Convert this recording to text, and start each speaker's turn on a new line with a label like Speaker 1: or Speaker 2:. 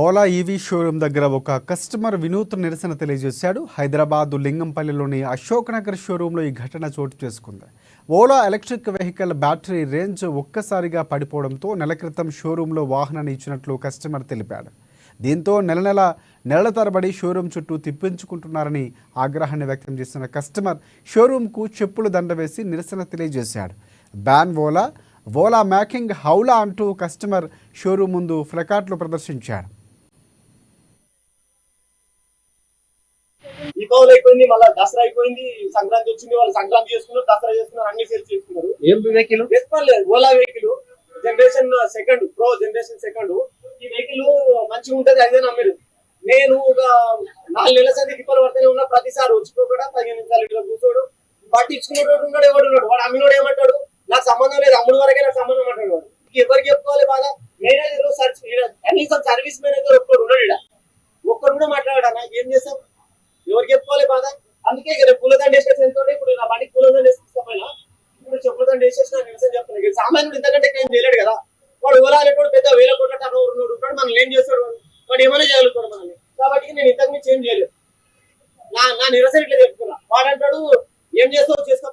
Speaker 1: Ola EV showroom దగ్గర ఒక customer వినూత్న నిరసన తెలియజేశాడు. హైదరాబాద్ లింగంపల్లిలోని అశోక్ నగర్ షోరూంలో ఈ ఘటన చోటు చేసుకుంది. Ola electric vehicle battery range ఒక్కసారిగా పడిపోవడంతో నెల క్రితం షోరూంలో వాహనాన్ని ఇచ్చినట్లు కస్టమర్ తెలిపాడు. దీంతో నెలల తరబడి షోరూం చుట్టూ తిప్పించుకుంటున్నారని ఆగ్రహాన్ని వ్యక్తం చేసిన కస్టమర్ షోరూంకు చెప్పులు దండ వేసి నిరసన తెలియజేశాడు. బ్యాన్ ఓలా మేకింగ్ హౌలా అంటూ కస్టమర్ షోరూం ముందు ప్లకార్డులు ప్రదర్శించాడు.
Speaker 2: దీపావళి అయిపోయింది, మళ్ళీ దసరా అయిపోయింది, సంక్రాంతి వచ్చింది, వాళ్ళు సంక్రాంతి చేసుకున్నారు, దసరా చేసుకున్నారు, అన్ని సేల్స్ చేసుకున్నారు.
Speaker 3: ఏం vehicle?
Speaker 2: Ola vehicle generation second, pro generation second. ఈ వెహికల్ మంచిగా ఉంటది, అదే నమ్మరు. నేను ఒక 4 నెలల సంది తిప్పలు పడుతూనే ఉన్నా. ప్రతిసారి వచ్చి కూడా 15 నిమిషాలు ఇట్లా కూర్చోడు, పట్టించుకునేటోడు ఉన్నాడు, ఎవడు ఉన్నాడు. వాడు అమ్మినోడు ఏమంటాడు, నాకు సంబంధం లేదు, అమ్ముడు వరకే నాకు సంబంధం అంటాడు. వాడు ఎవరికి చెప్పుకోవాలి బాధ? మేనేజర్ కనీసం సర్వీస్ మేనేజర్ ఒక్కడు ఉన్నాడు, ఒక్కడు కూడా మాట్లాడాడు. నాకు ఏం చేస్తాం, ఎవరికి చెప్పుకోవాలి బాధ? అందుకే రేపు పూలదండ వేసేసేంతో ఇప్పుడు నా బండికి పూలదండ వేసేకపోయినా ఇప్పుడు చెప్పులదండ వేసేసి నాకు నిమిషం చెప్తాను. సామాన్యుడు ఇంతకంటే ఏం చేయలేడు కదా. వాడు ఓలా అనేటోడు పెద్ద 1000 కోట్ల టర్నోవర్ ఉంటాడు, మనం ఏం చేస్తాడు, వాడు ఏమైనా చేయగలుగుతాడు మనల్ని. కాబట్టి నేను ఇంతకు మించి ఏం చేయలేదు. నా నిరసన ఇట్లా చెప్పుకున్నా. వాడు అంటాడు ఏం చేస్తావు చేసుకో.